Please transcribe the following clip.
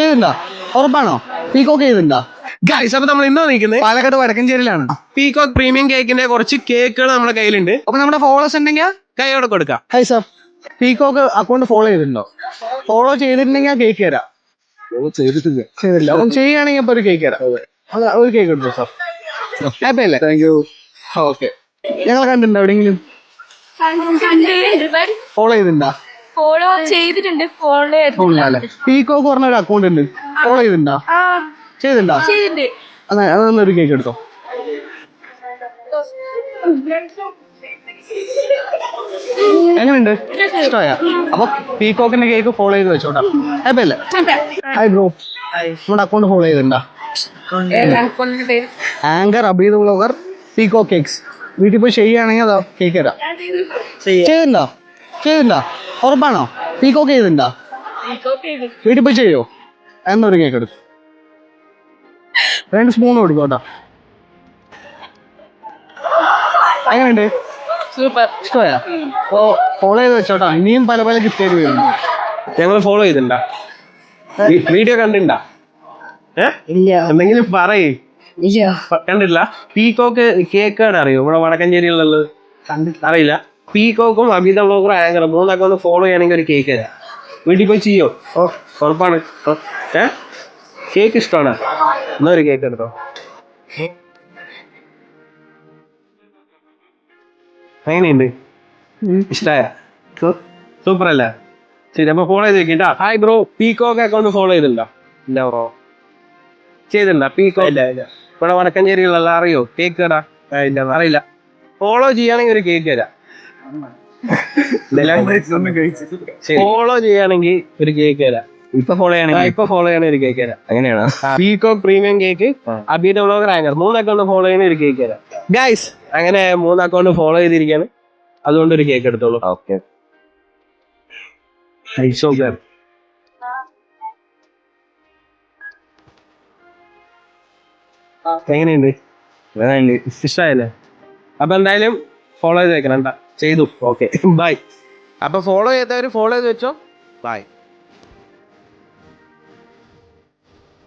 ചെയ്തിട്ടുണ്ടോ? ഉറപ്പാണോ? പീകോക്ക് ചെയ്തിട്ടുണ്ടോ? ഗൈസ്, അപ്പൊ നമ്മൾ ഇന്നോ നിൽക്കുന്നത് പാലക്കാട് വടക്കഞ്ചേരിയിലാണ്. പീകോക്ക് പ്രീമിയം കേക്കിന്റെ കുറച്ച് കേക്കുകൾ നമ്മുടെ കയ്യിലുണ്ട്. അപ്പൊ നമ്മുടെ ഫോളോവേഴ്സ് ഉണ്ടെങ്കിൽ കൈയോടെ കൊടുക്കാം. High sir, peacock account follow ചെയ്തിട്ടുണ്ടോ? ഫോളോ ചെയ്തിട്ടുണ്ടെങ്കിൽ ആ കേക്ക് തരാം. ചെയ്തില്ല. അപ്പം ചെയ്യുകയാണെങ്കിൽ അപ്പൊ ഒരു കേക്ക് തരാം. ഒരു കേക്ക് എടുത്തു സാർ. ഹാപ്പി അല്ലേ? Thank you. ഓക്കെ. ഞങ്ങളെ കണ്ടിട്ടുണ്ടോ എവിടെയെങ്കിലും? ഫോളോ ചെയ്തിട്ടുണ്ടോ? ഫോളോ ചെയ്തിട്ടുണ്ട്. പീകോക്ക് പറഞ്ഞ ഒരു അക്കൗണ്ട് ഉണ്ട്, ഫോളോ ചെയ്തിട്ടുണ്ടോ? ചെയ്തിട്ടുണ്ടോ? അതൊന്നൊരു കേക്ക് എടുത്തോ. എങ്ങനെയുണ്ട്? ഇഷ്ടമായ? അപ്പൊ പീകോക്കിന്റെ കേക്ക് ഫോളോ ചെയ്ത് വെച്ചോട്ടാ. ഹാപ്പി അല്ലേ? ഹായ് ബ്രോ, നമ്മുടെ അക്കൗണ്ട് ഫോളോ ചെയ്തിട്ടുണ്ടോ? Anchor Abeed vlogger peacock cakes. വീട്ടിൽ പോയി ചെയ്യുകയാണെങ്കിൽ അതാ കേക്ക് തരാം. ചെയ്തിട്ടുണ്ടോ? ചെയ്തിട്ടുണ്ടോ? ഉറപ്പാണോ? പീകോക്ക് ചെയ്തിട്ടുണ്ടോ? വീട്ടിൽ പോയി ചെയ്യോ? എന്നൊരു കേക്ക് എടുക്കും. 2 സ്പൂൺ കൊടുക്കോട്ടോ. എങ്ങനെയുണ്ട്? സൂപ്പർ. ഇഷ്ടമായ? അപ്പോ ഫോളോ ചെയ്ത് വെച്ചോട്ടോ. ഇനിയും പല പല ഗിഫ്റ്റ് ചെയ്ത് വരുന്നു. ഞങ്ങൾ ഫോളോ ചെയ്തിട്ടുണ്ടാ? വീഡിയോ കണ്ടിട്ടുണ്ടാ? ഇല്ല. എന്തെങ്കിലും പറയേ. കണ്ടിട്ടില്ല? പീകോക്ക് കേക്ക് അറിയോ? ഇവിടെ വടക്കഞ്ചേരിയിലുള്ളത് അറിയില്ല. പീകോക്കും അബീദ വ്ളോഗറും ആങ്കർ 3 ഒന്ന് ഫോളോ ചെയ്യണമെങ്കിൽ ഒരു കേക്ക് തരാം. വീട്ടിൽ പോയി ചെയ്യോ? ഉറപ്പാണ്. കേക്ക് ഇഷ്ടമാണ്? എന്നാ ഒരു കേക്ക് എടുത്തോ. എങ്ങനെയുണ്ട്? ഇഷ്ടമായ? സൂപ്പർ അല്ലേ? ശരി, അപ്പൊ ഫോളോ ചെയ്ത് വെക്കിട്ടാ. Hi bro, peacock account follow ചെയ്തിട്ടുണ്ടോ? ഇല്ല ബ്രോ. ചെയ്തിട്ടുണ്ടോ? പീകോക്ക് ഇവിടെ വടക്കഞ്ചേരിയിലുള്ള അറിയോ? കേക്ക് തരാ? ഇല്ല, അറിയില്ല. ഫോളോ ചെയ്യുകയാണെങ്കിൽ ഒരു കേക്ക് തരാം. ഫോളോ ചെയ്യുകയാണെങ്കിൽ ഒരു കേക്ക് തരാം. ഇപ്പൊ ഫോളോ ചെയ്യണമെങ്കിൽ ഒരു കേക്ക് തരാം. അങ്ങനെയാണോ? Peacock premium cake, Abeeda vlogger anchor 3 account follow ചെയ്യുന്ന ഒരു കേക്ക് തരാം. ഗൈസ്, അങ്ങനെ 3 അക്കൗണ്ട് ഫോളോ ചെയ്തിരിക്കുകയാണ്. അതുകൊണ്ട് ഒരു കേക്ക് എടുത്തോളൂ. ഓക്കെ. എങ്ങനെയുണ്ട്? ഇഷ്ടമായല്ലേ? അപ്പൊ എന്തായാലും ഫോളോ ചെയ്ത് വെക്കണം. ചെയ്തു. Okay, bye. അപ്പൊ ഫോളോ ചെയ്തവര് ഫോളോ ചെയ്ത് വെച്ചോ. ബൈ.